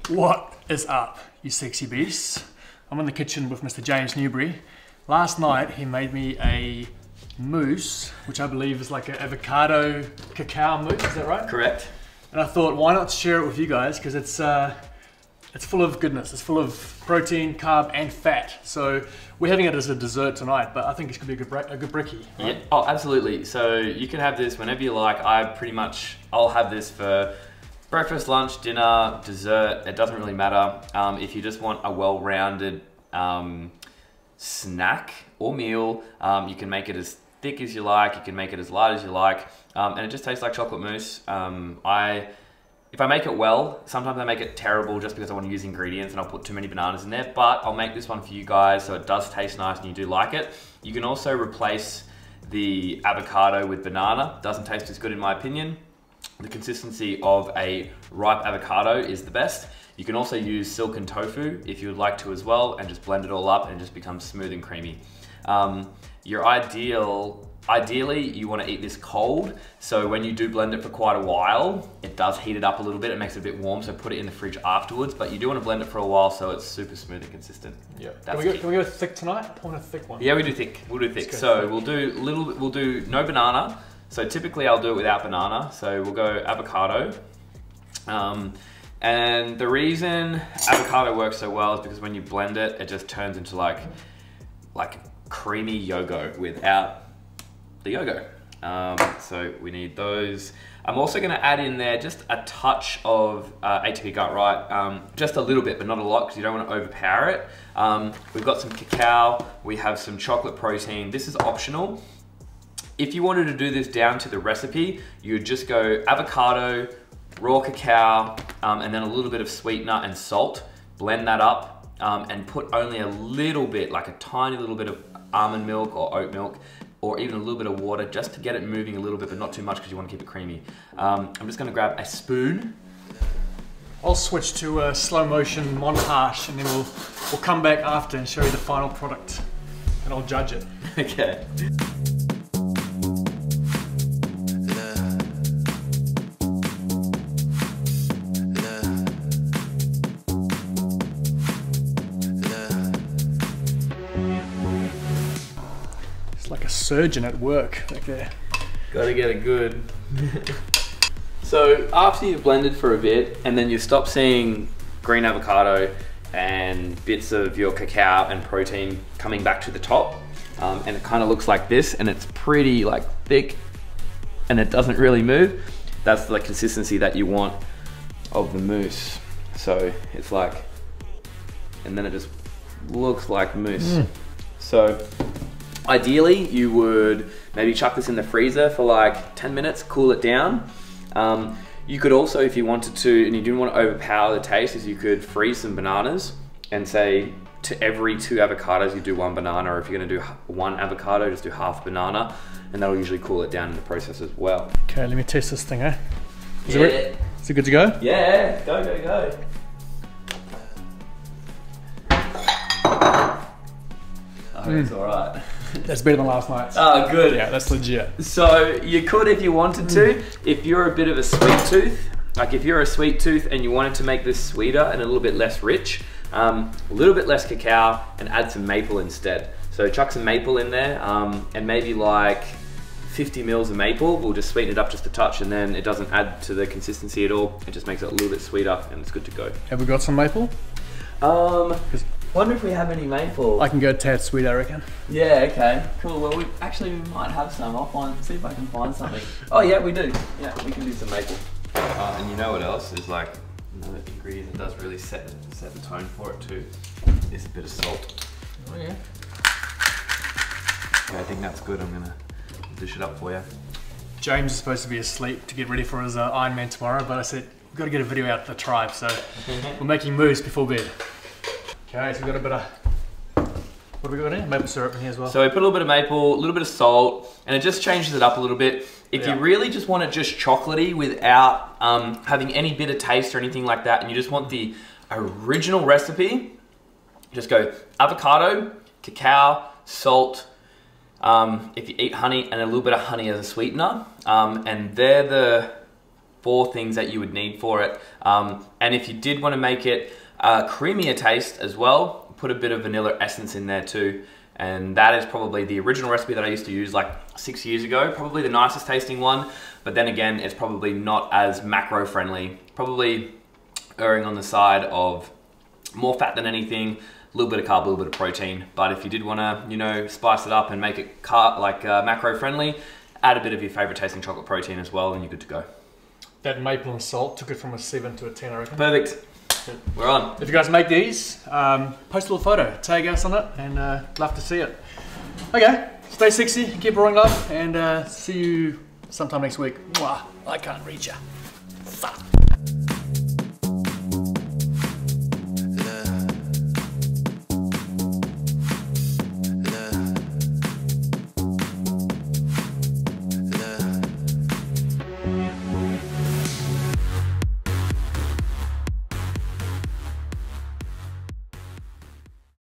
What is up, you sexy beasts? I'm in the kitchen with Mr. James Newbury. Last night he made me a mousse, which I believe is like an avocado cacao mousse, is that right? Correct. And I thought, why not share it with you guys, because it's full of goodness. It's full of protein, carb, and fat. So we're having it as a dessert tonight, but I think it could be a good brekkie. Right? Yeah. Oh, absolutely. So you can have this whenever you like. I'll have this for breakfast, lunch, dinner, dessert. It doesn't really matter. If you just want a well-rounded snack or meal, you can make it as thick as you like. You can make it as light as you like, and it just tastes like chocolate mousse. If I make it well, sometimes I make it terrible just because I want to use ingredients and I'll put too many bananas in there, but I'll make this one for you guys so it does taste nice and you do like it. You can also replace the avocado with banana. Doesn't taste as good in my opinion. The consistency of a ripe avocado is the best. You can also use silken tofu if you would like to as well and just blend it all up and it just becomes smooth and creamy. Ideally, you want to eat this cold, so when you do blend it for quite a while, it does heat it up a little bit, it makes it a bit warm, so put it in the fridge afterwards, but you do want to blend it for a while so it's super smooth and consistent. Yeah. Can we go thick tonight? I want a thick one. Yeah, we do thick. We'll do thick. So we'll do no banana. So typically I'll do it without banana, so we'll go avocado. And the reason avocado works so well is because when you blend it, it just turns into like creamy yogurt without the yogurt. So we need those. I'm also going to add in there just a touch of ATP gut right, just a little bit, but not a lot because you don't want to overpower it. We've got some cacao, we have some chocolate protein. This is optional. If you wanted to do this down to the recipe, you would just go avocado, raw cacao, and then a little bit of sweetener and salt. Blend that up and put only a little bit, like a tiny little bit of almond milk or oat milk, or even a little bit of water just to get it moving a little bit, but not too much because you want to keep it creamy. I'm just going to grab a spoon. I'll switch to a slow motion montage and then we'll come back after and show you the final product and I'll judge it. Okay. Like a surgeon at work back there. Gotta get it good. So after you've blended for a bit and then you stop seeing green avocado and bits of your cacao and protein coming back to the top, and it kind of looks like this and it's pretty like thick and it doesn't really move, that's the consistency that you want of the mousse. So it's like, and then it just looks like mousse. So ideally, you would maybe chuck this in the freezer for like 10 minutes, cool it down. You could also, if you wanted to, and you didn't want to overpower the taste, is you could freeze some bananas and say to every 2 avocados, you do 1 banana, or if you're gonna do 1 avocado, just do half banana, and that'll usually cool it down in the process as well. Okay, let me test this thing, eh? Is Yeah. it good to go? Yeah, go, go, go. I hope it's all right. That's better than last night's. Oh, good. Yeah, that's legit. So you could, if you wanted to, if you're a bit of a sweet tooth, like if you're a sweet tooth and you wanted to make this sweeter and a little bit less rich, a little bit less cacao and add some maple instead. So chuck some maple in there and maybe like 50 mils of maple. We'll just sweeten it up just a touch and then it doesn't add to the consistency at all. It just makes it a little bit sweeter and it's good to go. Have we got some maple? Wonder if we have any maple. I can go tad sweet, I reckon. Yeah, okay, cool. Well, we might have some. I'll see if I can find something. Oh yeah, we do. Yeah, we can do some maple. And you know what else is like another ingredient that does really set the tone for it too, is a bit of salt. Oh yeah. Yeah, I think that's good. I'm gonna dish it up for you. James is supposed to be asleep to get ready for his Ironman tomorrow, but I said, we've got to get a video out to the tribe, so we're making mousse before bed. Okay, so we've got a bit of, what have we got in? Maple syrup in here as well. So we put a little bit of maple, a little bit of salt, and it just changes it up a little bit. If you really just want it just chocolatey without having any bitter taste or anything like that, and you just want the original recipe, just go avocado, cacao, salt, if you eat honey, and a little bit of honey as a sweetener, and they're 4 things that you would need for it. And if you did want to make it a creamier taste as well, put a bit of vanilla essence in there too. And that is probably the original recipe that I used to use like 6 years ago. Probably the nicest tasting one, but then again, it's probably not as macro friendly. Probably erring on the side of more fat than anything, a little bit of carb, a little bit of protein. But if you did want to, you know, spice it up and make it macro friendly, add a bit of your favorite tasting chocolate protein as well, and you're good to go. That maple and salt took it from a 7 to a 10, I reckon. Perfect. We're on. If you guys make these, post a little photo, tag us on it, and love to see it. Okay, stay sexy, keep rolling up, and see you sometime next week. Mwah, I can't reach ya. Fuck.